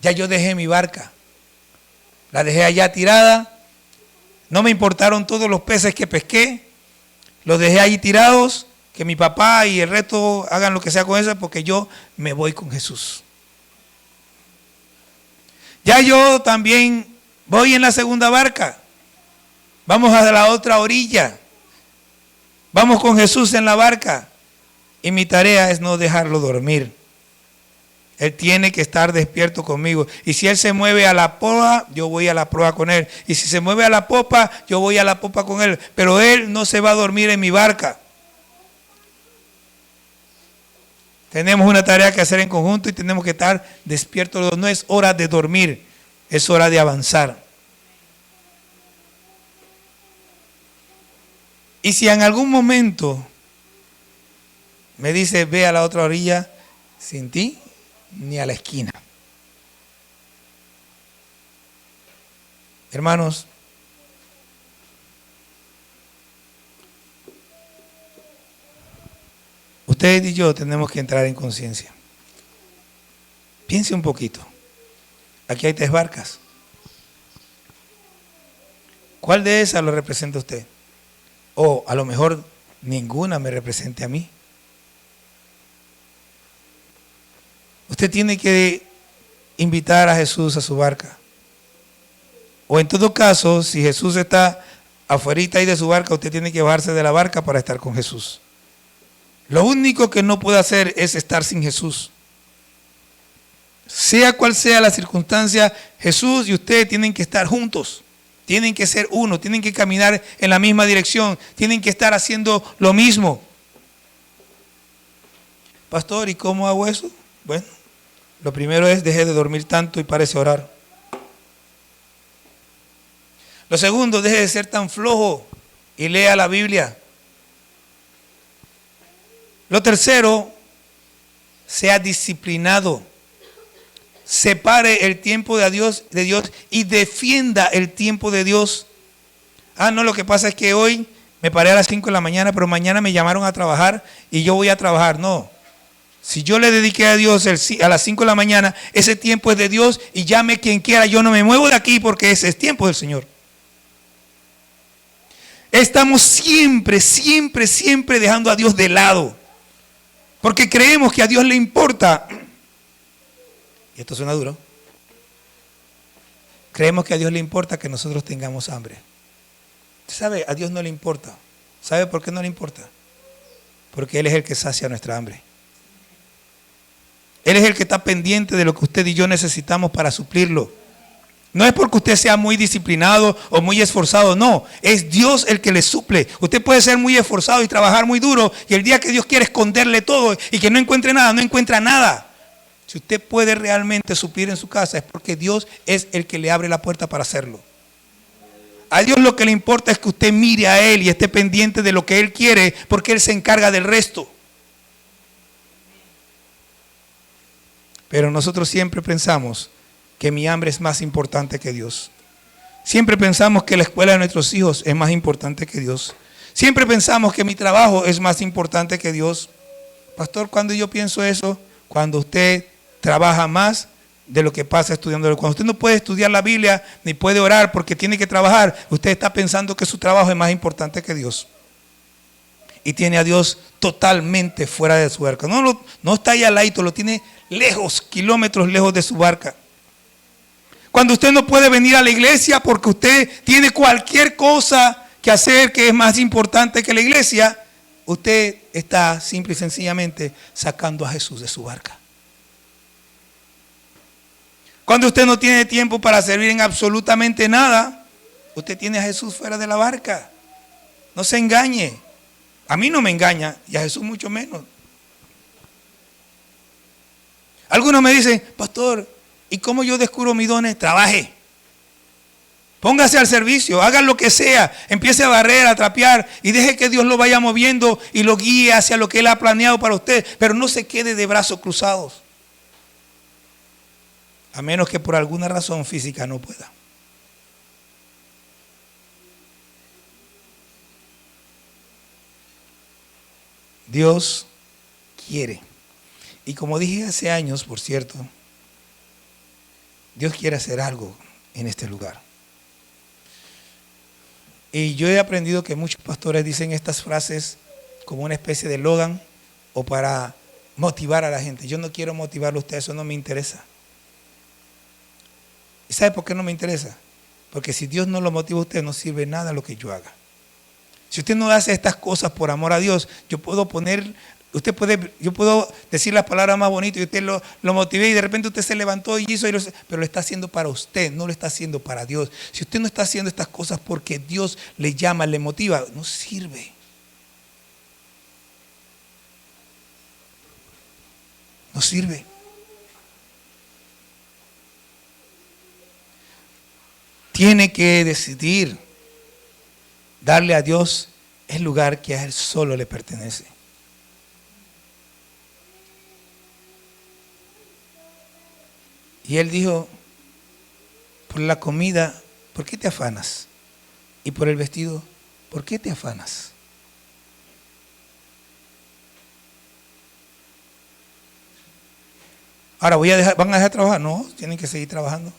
Ya yo dejé mi barca. La dejé allá tirada. No me importaron todos los peces que pesqué. Los dejé ahí tirados. Que mi papá y el resto hagan lo que sea con eso, porque yo me voy con Jesús. Ya yo también voy en la segunda barca. Vamos a la otra orilla. Vamos con Jesús en la barca. Y mi tarea es no dejarlo dormir. Él tiene que estar despierto conmigo. Y si Él se mueve a la proa, yo voy a la proa con Él. Y si se mueve a la popa, yo voy a la popa con Él. Pero Él no se va a dormir en mi barca. Tenemos una tarea que hacer en conjunto y tenemos que estar despiertos. No es hora de dormir, es hora de avanzar. Y si en algún momento me dice, ve a la otra orilla, sin ti, ni a la esquina. Hermanos, ustedes y yo tenemos que entrar en conciencia. Piense un poquito. Aquí hay 3 barcas. ¿Cuál de esas lo representa usted? O a lo mejor ninguna me represente a mí. Usted tiene que invitar a Jesús a su barca. O en todo caso, si Jesús está afuerita ahí de su barca, usted tiene que bajarse de la barca para estar con Jesús. Lo único que no puede hacer es estar sin Jesús. Sea cual sea la circunstancia, Jesús y usted tienen que estar juntos. Tienen que ser uno, tienen que caminar en la misma dirección, tienen que estar haciendo lo mismo. Pastor, ¿y cómo hago eso? Bueno, lo primero es deje de dormir tanto y párese a orar. Lo segundo, deje de ser tan flojo y lea la Biblia. Lo tercero, sea disciplinado. Separe el tiempo de Dios y defienda el tiempo de Dios. No, lo que pasa es que hoy me paré a las 5 de la mañana, pero mañana me llamaron a trabajar y yo voy a trabajar. No. Si yo le dediqué a Dios a las 5 de la mañana, ese tiempo es de Dios y llame quien quiera. Yo no me muevo de aquí porque ese es tiempo del Señor. Estamos siempre dejando a Dios de lado. Porque creemos que a Dios le importa. Y esto suena duro. Creemos que a Dios le importa que nosotros tengamos hambre. ¿Sabe? A Dios no le importa. ¿Sabe por qué no le importa? Porque Él es el que sacia nuestra hambre. Él es el que está pendiente de lo que usted y yo necesitamos para suplirlo. No es porque usted sea muy disciplinado o muy esforzado, no. Es Dios el que le suple. Usted puede ser muy esforzado y trabajar muy duro y el día que Dios quiere esconderle todo y que no encuentre nada, no encuentra nada. Si usted puede realmente suplir en su casa es porque Dios es el que le abre la puerta para hacerlo. A Dios lo que le importa es que usted mire a Él y esté pendiente de lo que Él quiere porque Él se encarga del resto. Pero nosotros siempre pensamos que mi hambre es más importante que Dios. Siempre pensamos que la escuela de nuestros hijos es más importante que Dios. Siempre pensamos que mi trabajo es más importante que Dios. Pastor, cuando yo pienso eso, cuando usted trabaja más de lo que pasa estudiando. Cuando usted no puede estudiar la Biblia ni puede orar porque tiene que trabajar, usted está pensando que su trabajo es más importante que Dios. Y tiene a Dios totalmente fuera de su barca. No está ahí al ladito, lo tiene lejos, kilómetros lejos de su barca. Cuando usted no puede venir a la iglesia porque usted tiene cualquier cosa que hacer que es más importante que la iglesia, usted está simple y sencillamente sacando a Jesús de su barca. Cuando usted no tiene tiempo para servir en absolutamente nada, usted tiene a Jesús fuera de la barca. No se engañe. A mí no me engaña y a Jesús mucho menos. Algunos me dicen, pastor, ¿y cómo yo descubro mis dones? Trabaje. Póngase al servicio, haga lo que sea, empiece a barrer, a trapear y deje que Dios lo vaya moviendo y lo guíe hacia lo que Él ha planeado para usted. Pero no se quede de brazos cruzados. A menos que por alguna razón física no pueda. Dios quiere. Y como dije hace años, por cierto, Dios quiere hacer algo en este lugar. Y yo he aprendido que muchos pastores dicen estas frases como una especie de eslogan o para motivar a la gente. Yo no quiero motivarlo a usted, eso no me interesa. ¿Y sabe por qué no me interesa? Porque si Dios no lo motiva a usted, no sirve nada lo que yo haga. Si usted no hace estas cosas por amor a Dios, yo puedo decir las palabras más bonitas y usted lo motive y de repente usted se levantó y hizo, pero lo está haciendo para usted, no lo está haciendo para Dios. Si usted no está haciendo estas cosas porque Dios le llama, le motiva, no sirve. No sirve. Tiene que decidir darle a Dios el lugar que a Él solo le pertenece. Y Él dijo, por la comida, ¿por qué te afanas? Y por el vestido, ¿por qué te afanas? Ahora, ¿van a dejar de trabajar? No, tienen que seguir trabajando.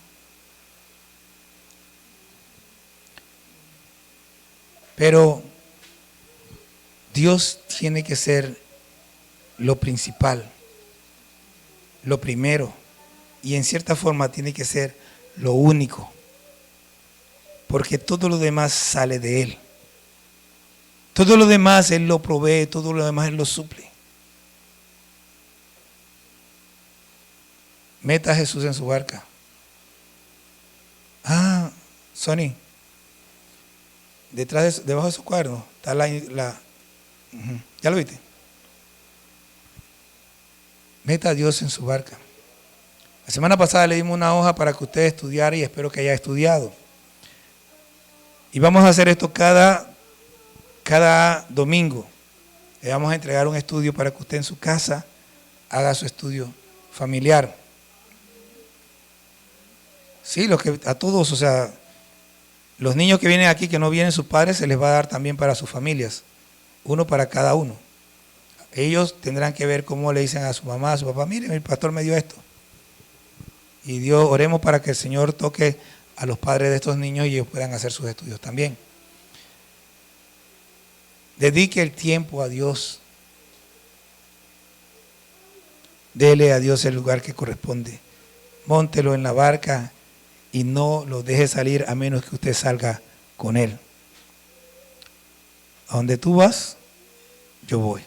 Pero Dios tiene que ser lo principal, lo primero, y en cierta forma tiene que ser lo único, porque todo lo demás sale de Él. Todo lo demás Él lo provee, todo lo demás Él lo suple. Meta a Jesús en su barca. Sonny. Debajo de su cuaderno está ¿ya lo viste? Meta a Dios en su barca. La semana pasada le dimos una hoja para que usted estudiara y espero que haya estudiado. Y vamos a hacer esto cada domingo. Le vamos a entregar un estudio para que usted en su casa haga su estudio familiar. Sí, a todos, o sea, los niños que vienen aquí que no vienen sus padres, se les va a dar también para sus familias. Uno para cada uno. Ellos tendrán que ver cómo le dicen a su mamá, a su papá, mire, mi pastor me dio esto. Y Dios, oremos para que el Señor toque a los padres de estos niños y ellos puedan hacer sus estudios también. Dedique el tiempo a Dios. Dele a Dios el lugar que corresponde. Móntelo en la barca y no lo deje salir a menos que usted salga con Él. A donde tú vas, yo voy.